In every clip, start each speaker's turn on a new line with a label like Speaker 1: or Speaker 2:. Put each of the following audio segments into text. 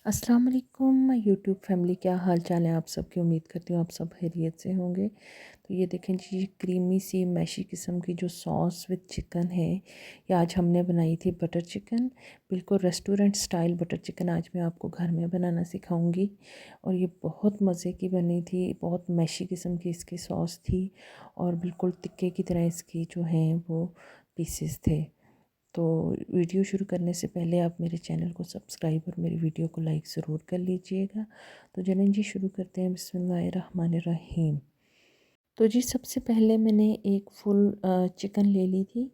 Speaker 1: अस्सलाम वालेकुम YouTube family, क्या हाल चाल है आप सबकी। उम्मीद करती हूँ आप सब खैरियत से होंगे। तो ये देखें जी, ये क्रीमी सी मैशी किस्म की जो सॉस विद चिकन है, ये आज हमने बनाई थी बटर चिकन। बिल्कुल रेस्टोरेंट स्टाइल बटर चिकन आज मैं आपको घर में बनाना सिखाऊंगी। और ये बहुत मज़े की बनी थी, बहुत मैशी किस्म की इसकी सॉस थी और बिल्कुल टिक्के की तरह इसकी जो हैं वो पीसेस थे। तो वीडियो शुरू करने से पहले आप मेरे चैनल को सब्सक्राइब और मेरी वीडियो को लाइक ज़रूर कर लीजिएगा। तो चलें जी, शुरू करते हैं। बिस्मिल्लाहिर्रहमानिर्रहीम। तो जी, सबसे पहले मैंने एक फुल चिकन ले ली थी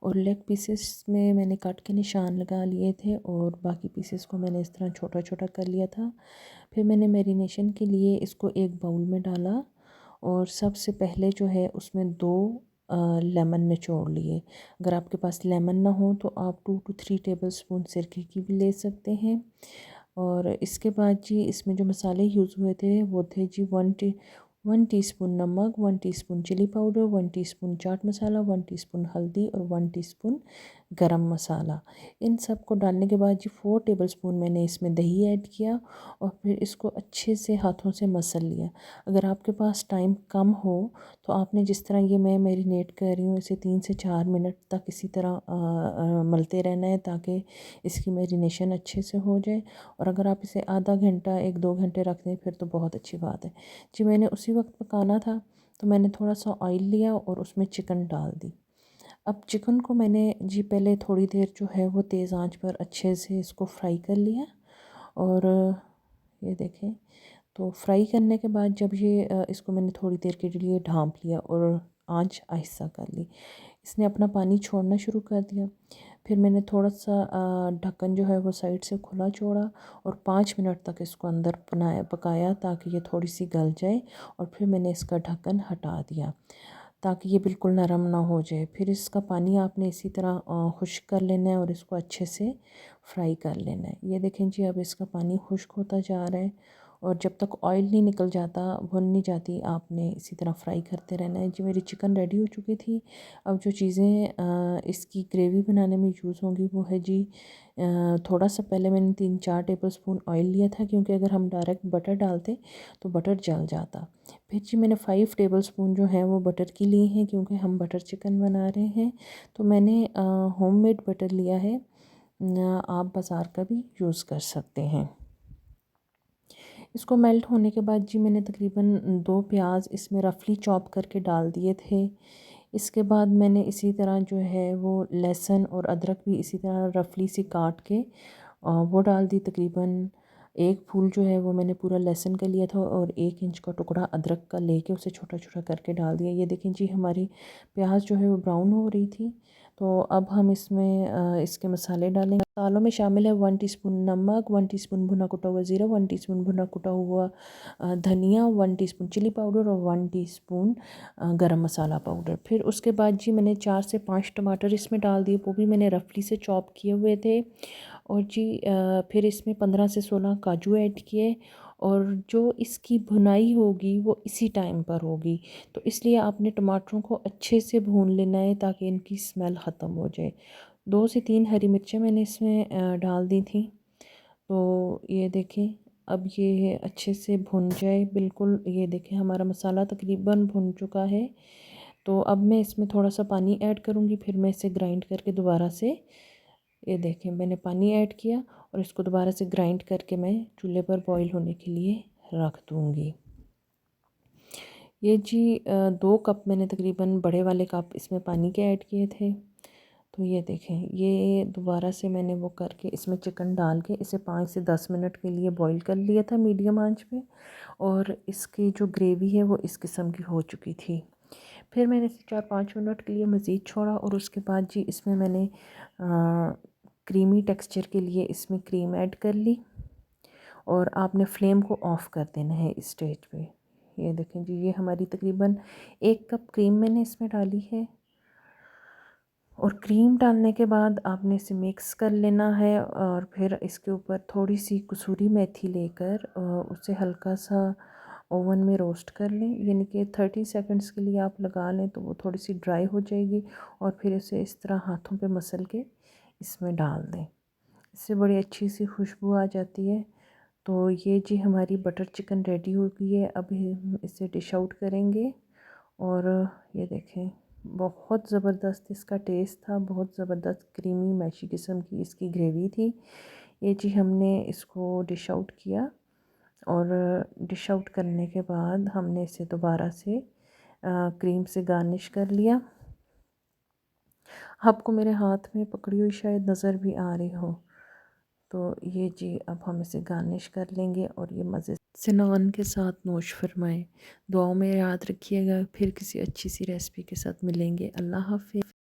Speaker 1: और लेग पीसेस में मैंने काट के निशान लगा लिए थे और बाकी पीसेस को मैंने इस तरह छोटा छोटा कर लिया था। फिर मैंने मैरिनेशन के लिए इसको एक बाउल में डाला और सबसे पहले जो है उसमें दो लेमन निचोड़ लिए। अगर आपके पास लेमन ना हो तो आप 2 to 3 टेबल स्पून सिरके की भी ले सकते हैं। और इसके बाद जी, इसमें जो मसाले यूज़ हुए थे वो थे जी, 1 टीस्पून नमक, 1 teaspoon chilli powder, 1 teaspoon chaat masala, 1 teaspoon हल्दी और 1 टीस्पून गरम मसाला। इन सब को डालने के बाद जी 4 टेबल स्पून मैंने इसमें दही ऐड किया और फिर इसको अच्छे से हाथों से मसल लिया। अगर आपके पास टाइम कम हो तो आपने जिस तरह ये मैं मैरिनेट कर रही हूँ, इसे 3 से 4 मिनट तक इसी तरह मलते रहना है ताकि इसकी मैरिनेशन अच्छे से हो जाए। और अगर आप इसे आधा घंटा 1-2 घंटे रख दें फिर तो बहुत अच्छी बात है जी। मैंने उसी वक्त पकाना था तो मैंने थोड़ा सा ऑयल लिया और उसमें चिकन डाल दी। अब चिकन को मैंने जी पहले थोड़ी देर जो है वो तेज़ आंच पर अच्छे से इसको फ्राई कर लिया। और ये देखें, तो फ्राई करने के बाद जब ये इसको मैंने थोड़ी देर के लिए ढाँप लिया और आंच आहिस्ता कर ली। इसने अपना पानी छोड़ना शुरू कर दिया। फिर मैंने थोड़ा सा ढक्कन जो है वो साइड से खुला छोड़ा और 5 मिनट तक इसको अंदर पकाया ताकि ये थोड़ी सी गल जाए। और फिर मैंने इसका ढक्कन हटा दिया ताकि ये बिल्कुल नरम ना हो जाए। फिर इसका पानी आपने इसी तरह खुश्क कर लेना है और इसको अच्छे से फ्राई कर लेना है। ये देखें जी, अब इसका पानी खुश्क होता जा रहा है और जब तक ऑयल नहीं निकल जाता, भुन नहीं जाती, आपने इसी तरह फ्राई करते रहना है जी। मेरी चिकन रेडी हो चुकी थी। अब जो चीज़ें इसकी ग्रेवी बनाने में यूज़ होंगी वो है जी, थोड़ा सा पहले मैंने 3-4 टेबल स्पून ऑयल लिया था क्योंकि अगर हम डायरेक्ट बटर डालते तो बटर जल जाता। फिर जी मैंने 5 टेबल स्पून जो है वो बटर की ली हैं क्योंकि हम बटर चिकन बना रहे हैं। तो मैंने होममेड बटर लिया है, आप बाज़ार का भी यूज़ कर सकते हैं। इसको मेल्ट होने के बाद जी मैंने तकरीबन 2 प्याज इसमें रफली चॉप करके डाल दिए थे। इसके बाद मैंने इसी तरह जो है वो लहसुन और अदरक भी इसी तरह रफली सी काट के वो डाल दी। तकरीबन एक फूल जो है वो मैंने पूरा लहसुन का लिया था और 1 इंच का टुकड़ा अदरक का लेके उसे छोटा छोटा करके डाल दिया। ये देखें जी, हमारी प्याज जो है वो ब्राउन हो रही थी। तो अब हम इसमें इसके मसाले डालेंगे। मसालों में शामिल है 1 टीस्पून नमक, 1 टीस्पून भुना कुटा हुआ ज़ीरा, 1 टीस्पून भुना कुटा हुआ धनिया, 1 टीस्पून चिली पाउडर और 1 टीस्पून गरम मसाला पाउडर। फिर उसके बाद जी मैंने 4 से 5 टमाटर इसमें डाल दिए, वो भी मैंने रफली से चॉप किए हुए थे। और जी फिर इसमें 15 से 16 काजू ऐड किए और जो इसकी भुनाई होगी वो इसी टाइम पर होगी। तो इसलिए आपने टमाटरों को अच्छे से भून लेना है ताकि इनकी स्मेल ख़त्म हो जाए। 2 से 3 हरी मिर्चें मैंने इसमें डाल दी थी। तो ये देखें, अब ये अच्छे से भुन जाए बिल्कुल। ये देखें, हमारा मसाला तकरीबन भुन चुका है। तो अब मैं इसमें थोड़ा सा पानी ऐड करूँगी, फिर मैं इसे ग्राइंड करके दोबारा से, ये देखें मैंने पानी ऐड किया और इसको दोबारा से ग्राइंड करके मैं चूल्हे पर बॉईल होने के लिए रख दूँगी। ये जी 2 कप मैंने तकरीबन बड़े वाले कप इसमें पानी के ऐड किए थे। तो ये देखें, ये दोबारा से मैंने वो करके इसमें चिकन डाल के इसे 5 से 10 मिनट के लिए बॉईल कर लिया था मीडियम आंच पे। और इसकी जो ग्रेवी है वो इस किस्म की हो चुकी थी। फिर मैंने इसे 4-5 मिनट के लिए मज़ीद छोड़ा और उसके बाद जी इसमें मैंने क्रीमी टेक्सचर के लिए इसमें क्रीम ऐड कर ली और आपने फ्लेम को ऑफ़ कर देना है इस स्टेज पे। ये देखें जी, ये हमारी तकरीबन 1 कप क्रीम मैंने इसमें डाली है। और क्रीम डालने के बाद आपने इसे मिक्स कर लेना है और फिर इसके ऊपर थोड़ी सी कसूरी मेथी लेकर उसे हल्का सा ओवन में रोस्ट कर लें। यानी कि 30 सेकंड्स के लिए आप लगा लें तो वो थोड़ी सी ड्राई हो जाएगी और फिर इसे इस तरह हाथों पे मसल के इसमें डाल दें। इससे बड़ी अच्छी सी खुशबू आ जाती है। तो ये जी हमारी बटर चिकन रेडी हो गई है। अब हम इसे डिश आउट करेंगे। और ये देखें, बहुत ज़बरदस्त इसका टेस्ट था, बहुत ज़बरदस्त क्रीमी मैशी किस्म की इसकी ग्रेवी थी। ये जी हमने इसको डिश आउट किया और डिश आउट करने के बाद हमने इसे दोबारा से क्रीम से गार्निश कर लिया। आपको मेरे हाथ में पकड़ी हुई शायद नज़र भी आ रही हो। तो ये जी अब हम इसे गार्निश कर लेंगे और ये मज़े से नान के साथ नोश फरमाएं। दुआओं में याद रखिएगा। फिर किसी अच्छी सी रेसिपी के साथ मिलेंगे। अल्लाह हाफ़िज़।